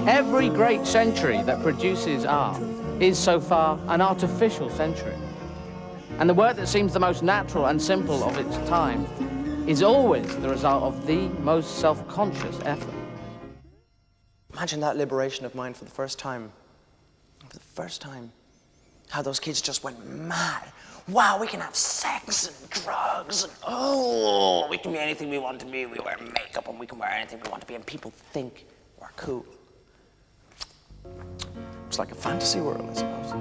Every great century that produces art is so far an artificial century. And the work that seems the most natural and simple of its time is always the result of the most self-conscious effort. Imagine that liberation of mind for the first time. For the first time. How those kids just went mad. Wow, we can have sex and drugs and oh, we can be anything we want to be. We wear makeup and we can wear anything we want to be and people think we're cool. It's like a fantasy world, I suppose.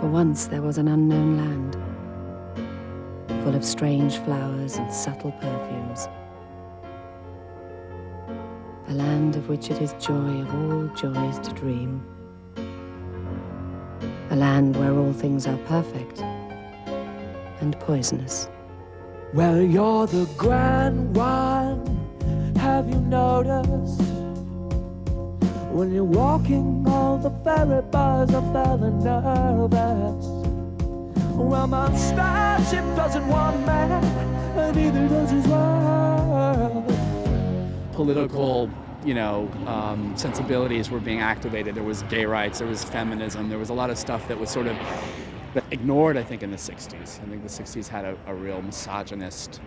For once there was an unknown land, full of strange flowers and subtle perfumes. A land of which it is joy of all joys to dream. A land where all things are perfect and poisonous. Well, you're the grand one, have you noticed? When you're walking, all the fairy bars are feeling nervous. Well, my starship doesn't want man, and neither does his world. Political, sensibilities were being activated. There was gay rights, there was feminism, there was a lot of stuff that was sort of ignored, I think, in the 60s. I think the 60s had a real misogynist,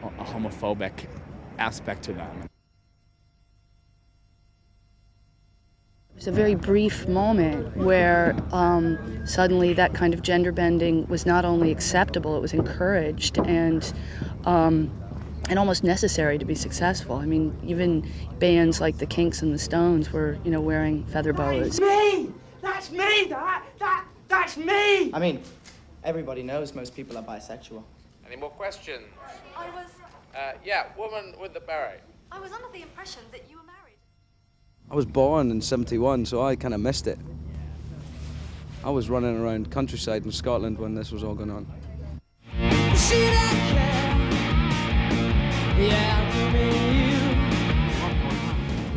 a homophobic aspect to them. It was a very brief moment where suddenly that kind of gender bending was not only acceptable, it was encouraged and almost necessary to be successful. I mean, even bands like the Kinks and the Stones were, wearing feather boas. That's me! That's me! That's me! I mean, everybody knows most people are bisexual. Any more questions? I was... Yeah, woman with the beret. I was under the impression that you were married. I was born in '71, so I kind of missed it. I was running around countryside in Scotland when this was all going on.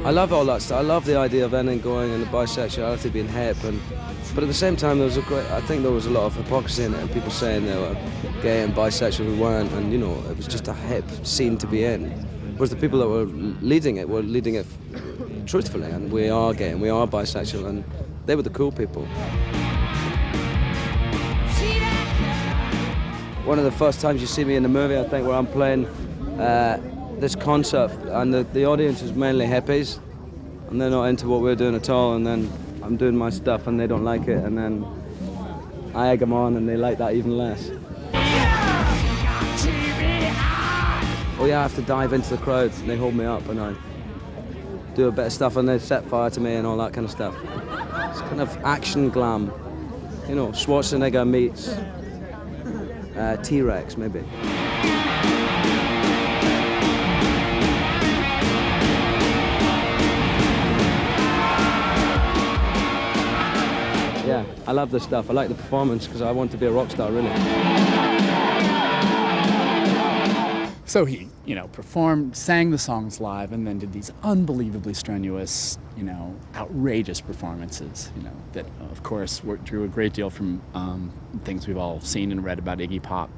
I love all that stuff. I love the idea of anything going and the bisexuality being hip, but at the same time, I think there was a lot of hypocrisy in it, and people saying they were gay and bisexual who weren't, and it was just a hip scene to be in. Whereas the people that were leading it truthfully, and we are gay and we are bisexual, and they were the cool people. One of the first times you see me in the movie, I think, where I'm playing this concert, and the audience is mainly hippies, and they're not into what we're doing at all, and then I'm doing my stuff and they don't like it, and then I egg them on and they like that even less. Oh yeah, I have to dive into the crowd and they hold me up and I do a bit of stuff and they set fire to me and all that kind of stuff. It's kind of action glam. Schwarzenegger meets T-Rex maybe. Yeah, I love this stuff. I like the performance because I want to be a rock star, really. So he, performed, sang the songs live, and then did these unbelievably strenuous, outrageous performances, that, of course, drew a great deal from things we've all seen and read about Iggy Pop,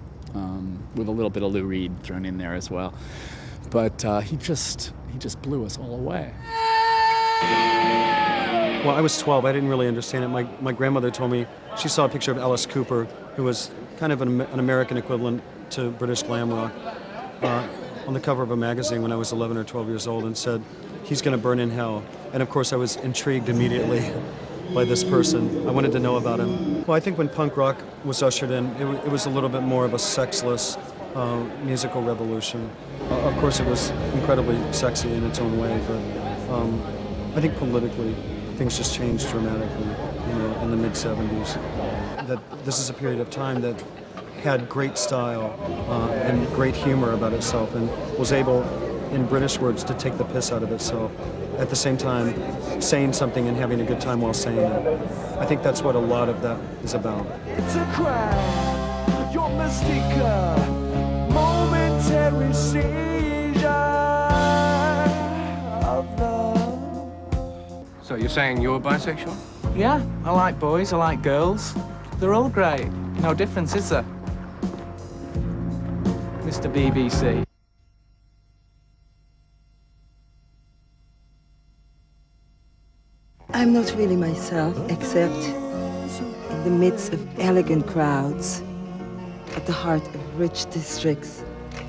with a little bit of Lou Reed thrown in there as well. But he just blew us all away. Well, I was 12. I didn't really understand it. My grandmother told me she saw a picture of Alice Cooper, who was kind of an American equivalent to British glam rock, on the cover of a magazine when I was 11 or 12 years old, and said, "He's going to burn in hell." And of course, I was intrigued immediately by this person. I wanted to know about him. Well, I think when punk rock was ushered in, it was a little bit more of a sexless musical revolution. Of course, it was incredibly sexy in its own way, but I think politically, things just changed dramatically, in the mid-'70s. That this is a period of time that had great style and great humor about itself, and was able, in British words, to take the piss out of itself, at the same time saying something and having a good time while saying it. I think that's what a lot of that is about. It's a crime, your mystique, momentary seizure of love. So you're saying you're bisexual? Yeah, I like boys, I like girls. They're all great. No difference, is there? Mr. BBC. I'm not really myself, except in the midst of elegant crowds, at the heart of rich districts,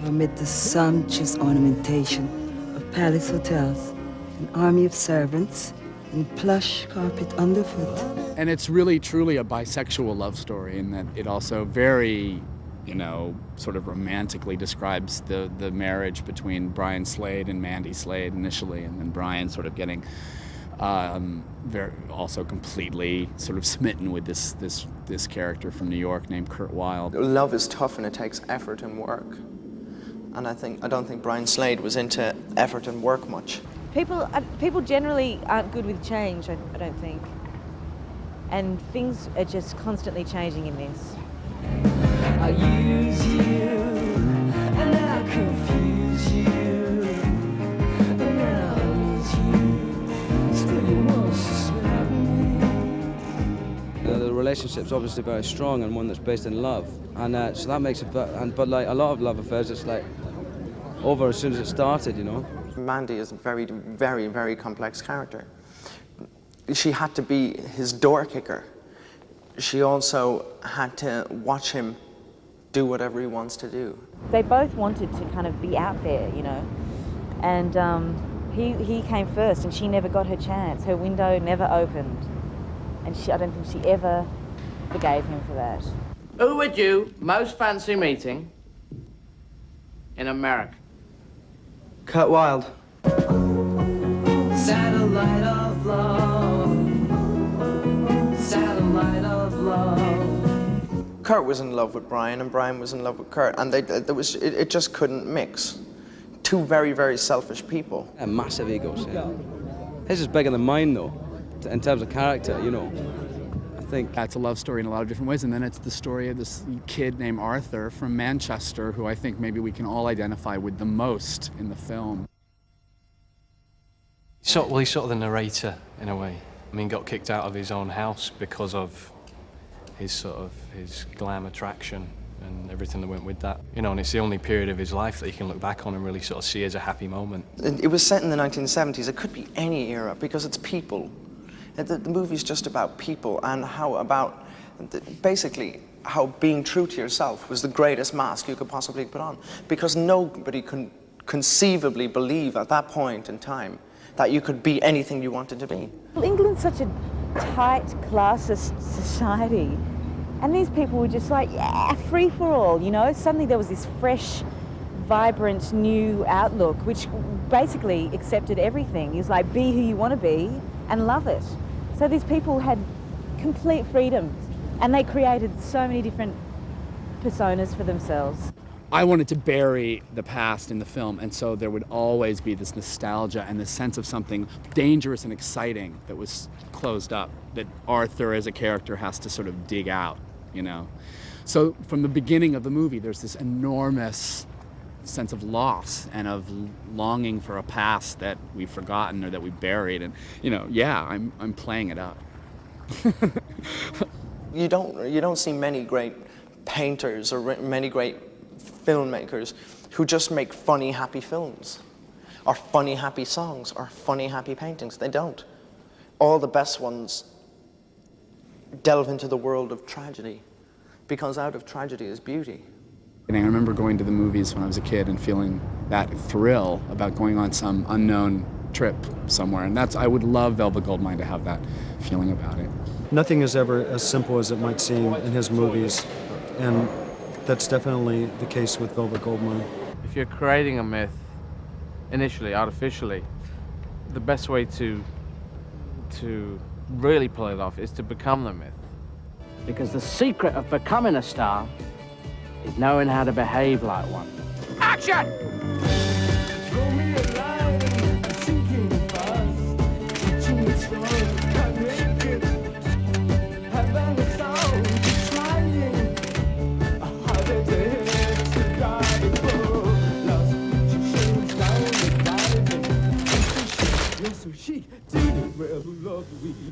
amid the sumptuous ornamentation of palace hotels, an army of servants, and plush carpet underfoot. And it's really, truly a bisexual love story in that it also very, sort of romantically describes the marriage between Brian Slade and Mandy Slade initially, and then Brian sort of getting also completely sort of smitten with this character from New York named Kurt Wilde. Love is tough and it takes effort and work. And I don't think Brian Slade was into effort and work much. People generally aren't good with change, I don't think. And things are just constantly changing in this. I use you, and then I confuse you, and then I lose you, still you won't suspect me. The relationship's obviously very strong and one that's based in love, and so that makes it. But like a lot of love affairs, it's like over as soon as it started, Mandy is a very, very, very complex character. She had to be his door kicker. She also had to watch him do whatever he wants to do. They both wanted to kind of be out there, and he came first and she never got her chance. Her window never opened, and I don't think she ever forgave him for that. Who would you most fancy meeting in America? Kurt Wilde. Satellite of love, satellite of love. Kurt was in love with Brian and Brian was in love with Kurt, and it just couldn't mix. Two very, very selfish people. And massive egos, yeah. His is bigger than mine though, in terms of character, I think. It's a love story in a lot of different ways, and then it's the story of this kid named Arthur from Manchester who I think maybe we can all identify with the most in the film. He's sort of the narrator in a way. I mean, got kicked out of his own house because of his glam attraction and everything that went with that. And it's the only period of his life that you can look back on and really sort of see as a happy moment. It was set in the 1970s. It could be any era because it's people. The movie's just about people and basically how being true to yourself was the greatest mask you could possibly put on, because nobody can conceivably believe at that point in time that you could be anything you wanted to be. Well, England's such a tight, classist society, and these people were just like, yeah, free for all, Suddenly there was this fresh, vibrant, new outlook, which basically accepted everything. It was like, be who you want to be and love it. So these people had complete freedom, and they created so many different personas for themselves. I wanted to bury the past in the film, and so there would always be this nostalgia and this sense of something dangerous and exciting that was closed up, that Arthur as a character has to sort of dig out, So from the beginning of the movie, there's this enormous sense of loss and of longing for a past that we've forgotten or that we buried, and I'm playing it up. You don't see many great painters or many great filmmakers who just make funny, happy films, or funny, happy songs, or funny, happy paintings. They don't. All the best ones delve into the world of tragedy, because out of tragedy is beauty. And I remember going to the movies when I was a kid and feeling that thrill about going on some unknown trip somewhere, and I would love Velvet Goldmine to have that feeling about it. Nothing is ever as simple as it might seem in his movies, and that's definitely the case with Velvet Goldmine. If you're creating a myth, initially, artificially, the best way to really pull it off is to become the myth. Because the secret of becoming a star is knowing how to behave like one. Action! Throw me